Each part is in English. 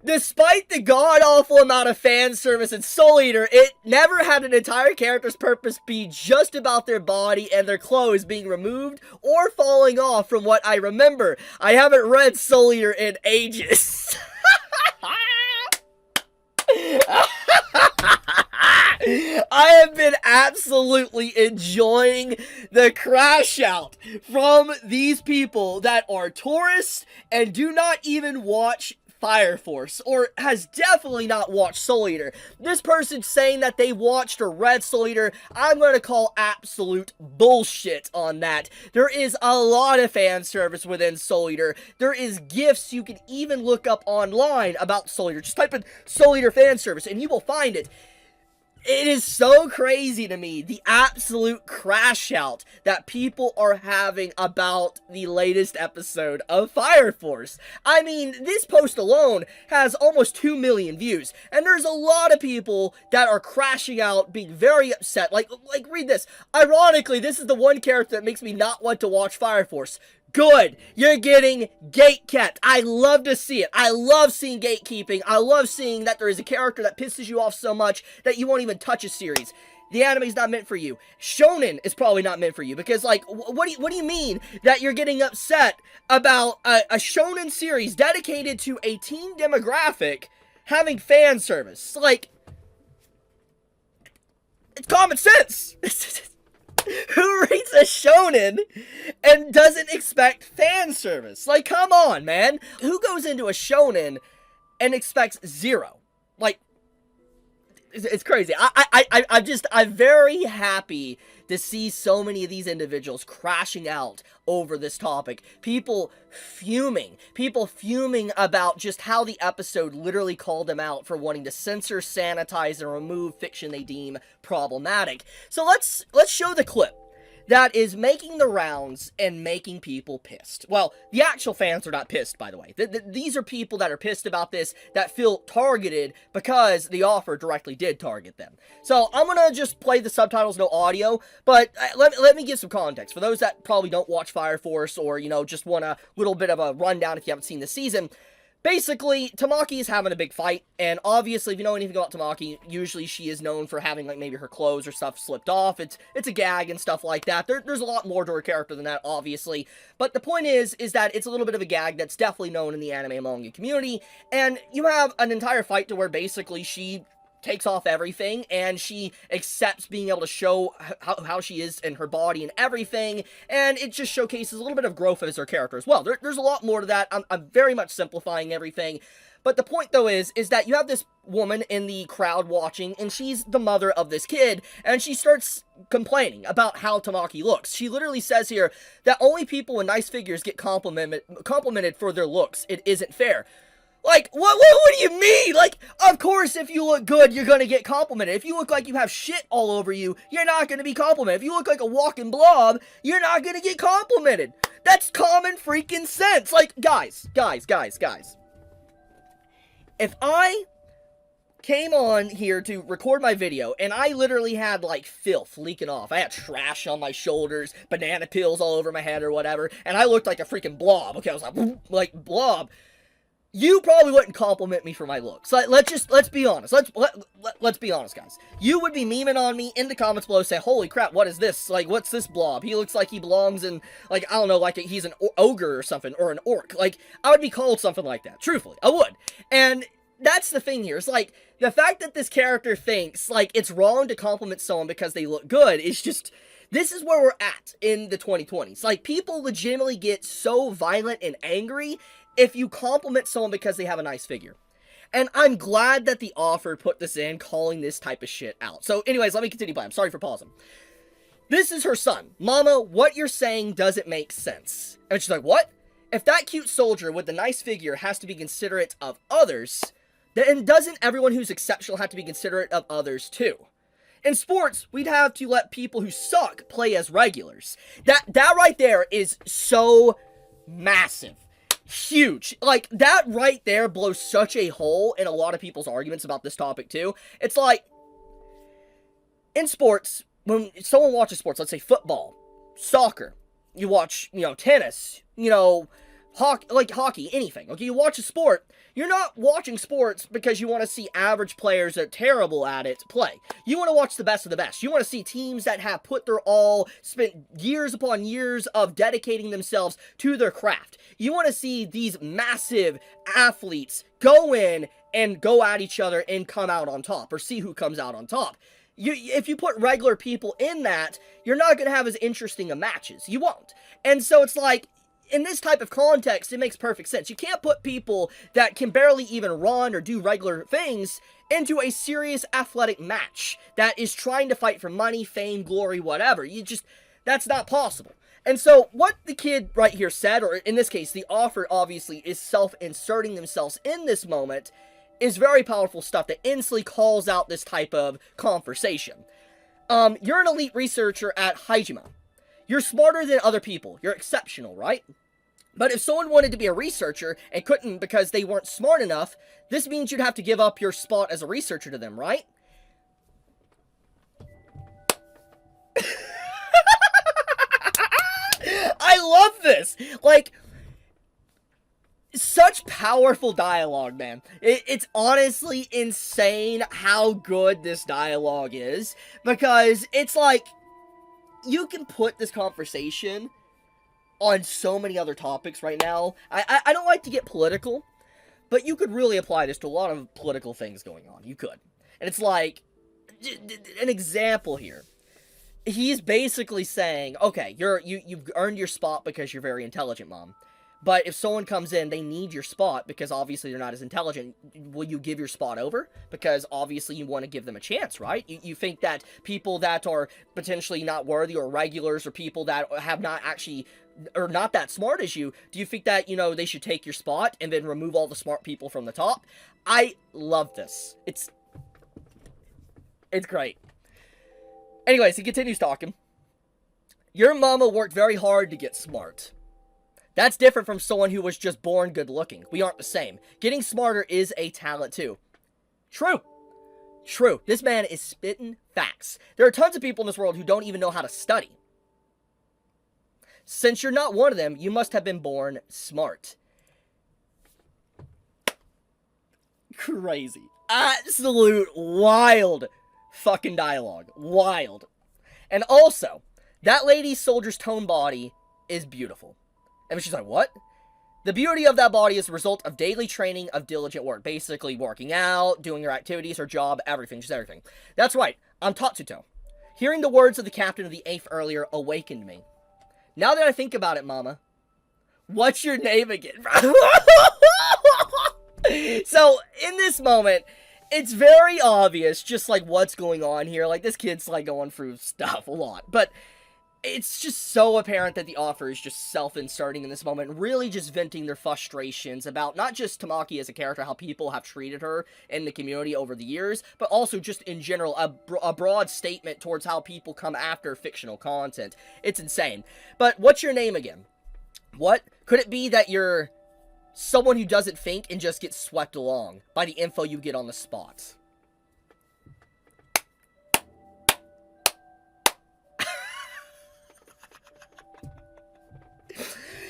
Despite the god-awful amount of fan service in Soul Eater, it never had an entire character's purpose be just about their body and their clothes being removed or falling off from what I remember. I haven't read Soul Eater in ages. I have been absolutely enjoying the crash out from these people that are tourists and do not even watch Fire Force, or has definitely not watched Soul Eater. This person saying that they watched or read Soul Eater, I'm going to call absolute bullshit on that. There is a lot of fan service within Soul Eater. There is GIFs you can even look up online about Soul Eater. Just type in Soul Eater fan service and you will find it. It is so crazy to me, the absolute crash out that people are having about the latest episode of Fire Force. I mean, this post alone has almost 2 million views, and there's a lot of people that are crashing out, being very upset. Like read this. Ironically, this is the one character that makes me not want to watch Fire Force. Good. You're getting gatekept. I love to see it. I love seeing gatekeeping. I love seeing that there is a character that pisses you off so much that you won't even touch a series. The anime's not meant for you. Shonen is probably not meant for you because, like, what do you mean that you're getting upset about a shonen series dedicated to a teen demographic having fan service? Like, it's common sense. Who reads a shonen and doesn't expect fan service? Like, come on, man. Who goes into a shonen and expects zero? Like, it's crazy. I'm very happy to see so many of these individuals crashing out over this topic. People fuming about just how the episode literally called them out for wanting to censor, sanitize, and remove fiction they deem problematic. So let's show the clip that is making the rounds and making people pissed. Well, the actual fans are not pissed, by the way. These are people that are pissed about this, that feel targeted because the offer directly did target them. So I'm gonna just play the subtitles, no audio, but let me give some context. For those that probably don't watch Fire Force or, you know, just want a little bit of a rundown if you haven't seen the season, basically, Tamaki is having a big fight, and obviously, if you know anything about Tamaki, usually she is known for having, like, maybe her clothes or stuff slipped off. It's a gag and stuff like that. There's a lot more to her character than that, obviously. But the point is that it's a little bit of a gag that's definitely known in the anime manga community, and you have an entire fight to where basically she takes off everything, and she accepts being able to show how she is in her body and everything, and it just showcases a little bit of growth as her character as well. There's a lot more to that. I'm very much simplifying everything, but the point, though, is that you have this woman in the crowd watching, and she's the mother of this kid, and she starts complaining about how Tamaki looks. She literally says here that only people with nice figures get complimented for their looks. It isn't fair. Like, what do you mean? Like, of course, if you look good, you're gonna get complimented. If you look like you have shit all over you, you're not gonna be complimented. If you look like a walking blob, you're not gonna get complimented. That's common freaking sense. Like, guys. If I came on here to record my video, and I literally had, like, filth leaking off. I had trash on my shoulders, banana peels all over my head or whatever, and I looked like a freaking blob. Okay, I was like blob. You probably wouldn't compliment me for my looks. Let's be honest. Let's be honest, guys. You would be memeing on me in the comments below, say, "Holy crap, what is this? Like, what's this blob? He looks like he belongs in, like, I don't know, like he's an ogre or something, or an orc." Like, I would be called something like that. Truthfully, I would. And that's the thing here. It's like, the fact that this character thinks, like, it's wrong to compliment someone because they look good is just... This is where we're at in the 2020s. Like, people legitimately get so violent and angry if you compliment someone because they have a nice figure. And I'm glad that the offer put this in, calling this type of shit out. So anyways, let me continue by. I'm sorry for pausing. This is her son. "Mama, what you're saying doesn't make sense." And she's like, "What? If that cute soldier with the nice figure has to be considerate of others, then doesn't everyone who's exceptional have to be considerate of others too? In sports, we'd have to let people who suck play as regulars." That right there is so massive. Huge. Like, that right there blows such a hole in a lot of people's arguments about this topic too. It's like, in sports, when someone watches sports, let's say football, soccer, you watch, you know, tennis, you know, hockey, anything. Okay, you watch a sport, you're not watching sports because you want to see average players that are terrible at it play. You want to watch the best of the best. You want to see teams that have put their all, spent years upon years of dedicating themselves to their craft. You want to see these massive athletes go in and go at each other and come out on top, or see who comes out on top. If you put regular people in that, you're not going to have as interesting of matches. You won't. And so it's like, in this type of context, it makes perfect sense. You can't put people that can barely even run or do regular things into a serious athletic match that is trying to fight for money, fame, glory, whatever. That's not possible. And so what the kid right here said, or in this case, the author obviously is self-inserting themselves in this moment, is very powerful stuff that instantly calls out this type of conversation. You're an elite researcher at Hajime. You're smarter than other people. You're exceptional, right? But if someone wanted to be a researcher and couldn't because they weren't smart enough, this means you'd have to give up your spot as a researcher to them, right? I love this! Like, such powerful dialogue, man. It's honestly insane how good this dialogue is, because it's like, you can put this conversation on so many other topics right now. I don't like to get political, but you could really apply this to a lot of political things going on. You could. And it's like, an example here. He's basically saying, okay, you've earned your spot because you're very intelligent, Mom. But if someone comes in, they need your spot because obviously they're not as intelligent. Will you give your spot over? Because obviously you want to give them a chance, right? You think that people that are potentially not worthy, or regulars, or people that have not actually, or not that smart as you, do you think that, they should take your spot and then remove all the smart people from the top? I love this. It's great. Anyways, he continues talking. Your mama worked very hard to get smart. That's different from someone who was just born good looking. We aren't the same. Getting smarter is a talent too. True. True. This man is spitting facts. There are tons of people in this world who don't even know how to study. Since you're not one of them, you must have been born smart. Crazy. Absolute wild fucking dialogue. Wild. And also, that lady soldier's tone body is beautiful. And she's like, what? The beauty of that body is the result of daily training of diligent work. Basically, working out, doing her activities, her job, everything. Just everything. That's right. I'm Tatsuto. Hearing the words of the captain of the 8th earlier awakened me. Now that I think about it, Mama, what's your name again? So, in this moment, it's very obvious just, like, what's going on here. Like, this kid's, like, going through stuff a lot. But it's just so apparent that the author is just self-inserting in this moment, really just venting their frustrations about not just Tamaki as a character, how people have treated her in the community over the years, but also just in general, a broad statement towards how people come after fictional content. It's insane. But what's your name again? What? Could it be that you're someone who doesn't think and just gets swept along by the info you get on the spot?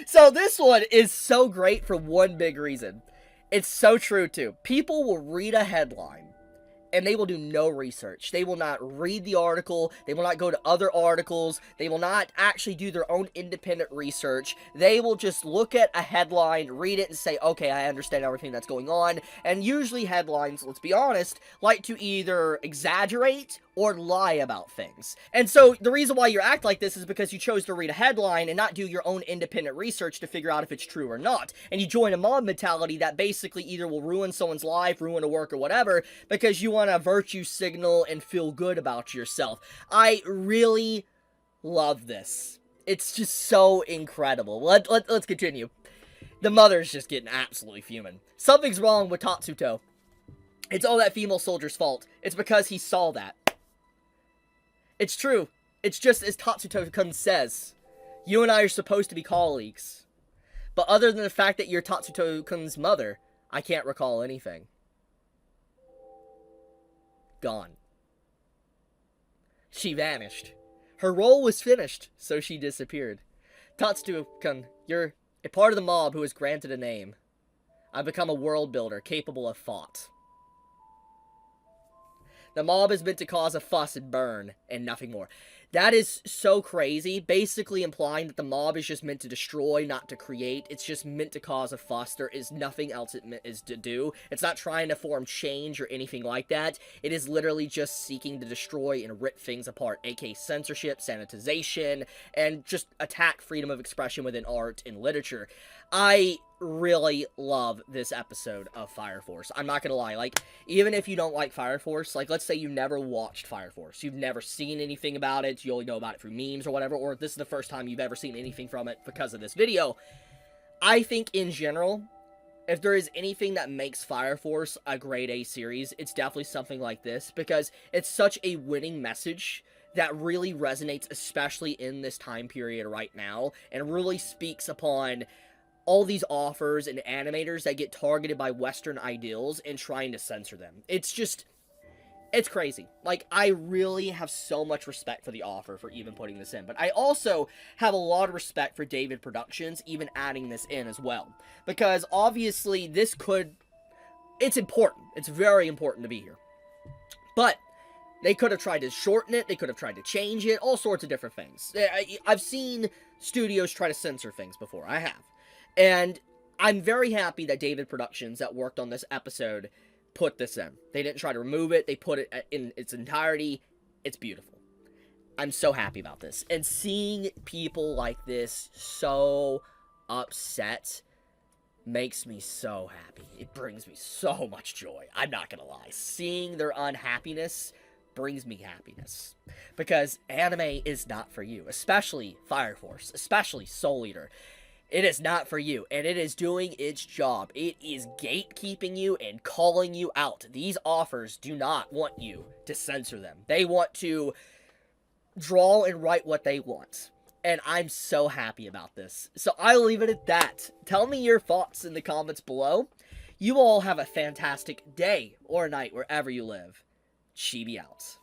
So this one is so great for one big reason. It's so true too. People will read a headline and they will do no research. They will not read the article. They will not go to other articles. They will not actually do their own independent research. They will just look at a headline, read it, and say, okay, I understand everything that's going on. And usually headlines, let's be honest, like to either exaggerate or lie about things. And so the reason why you act like this is because you chose to read a headline and not do your own independent research to figure out if it's true or not. And you join a mob mentality that basically either will ruin someone's life, ruin a work, or whatever, because you want to virtue signal and feel good about yourself. I really love this. It's just so incredible. Let's continue. The mother's just getting absolutely fuming. Something's wrong with Tatsuto. It's all that female soldier's fault. It's because he saw that. It's true. It's just as Tatsuto-kun says. You and I are supposed to be colleagues. But other than the fact that you're Tatsuto-kun's mother, I can't recall anything. Gone. She vanished. Her role was finished, so she disappeared. Tatsuto-kun, you're A part of the mob who is granted a name. I've become a world builder capable of thought. The mob is meant to cause a fuss and burn, and nothing more. That is so crazy, basically implying that the mob is just meant to destroy, not to create. It's just meant to cause a fuss. There is nothing else it is to do. It's not trying to form change or anything like that. It is literally just seeking to destroy and rip things apart, aka censorship, sanitization, and just attack freedom of expression within art and literature. I really love this episode of Fire Force. I'm not gonna lie, like, even if you don't like Fire Force, like, let's say you never watched Fire Force, you've never seen anything about it, you only know about it through memes or whatever, or this is the first time you've ever seen anything from it because of this video, I think, in general, if there is anything that makes Fire Force a grade A series, it's definitely something like this, because it's such a winning message that really resonates, especially in this time period right now, and really speaks upon all these authors and animators that get targeted by Western ideals and trying to censor them. It's just, it's crazy. Like, I really have so much respect for the author for even putting this in, but I also have a lot of respect for David Productions even adding this in as well, because obviously this could, it's important. It's very important to be here. But they could have tried to shorten it, they could have tried to change it, all sorts of different things. I've seen studios try to censor things before, I have. And I'm very happy that David Productions, that worked on this episode, put this in. They didn't try to remove it. They put it in its entirety. It's beautiful. I'm so happy about this. And seeing people like this so upset makes me so happy. It brings me so much joy. I'm not gonna lie. Seeing their unhappiness brings me happiness. Because anime is not for you. Especially Fire Force. Especially Soul Eater. It is not for you, and it is doing its job. It is gatekeeping you and calling you out. These authors do not want you to censor them. They want to draw and write what they want. And I'm so happy about this. So I'll leave it at that. Tell me your thoughts in the comments below. You all have a fantastic day or night wherever you live. Chibi out.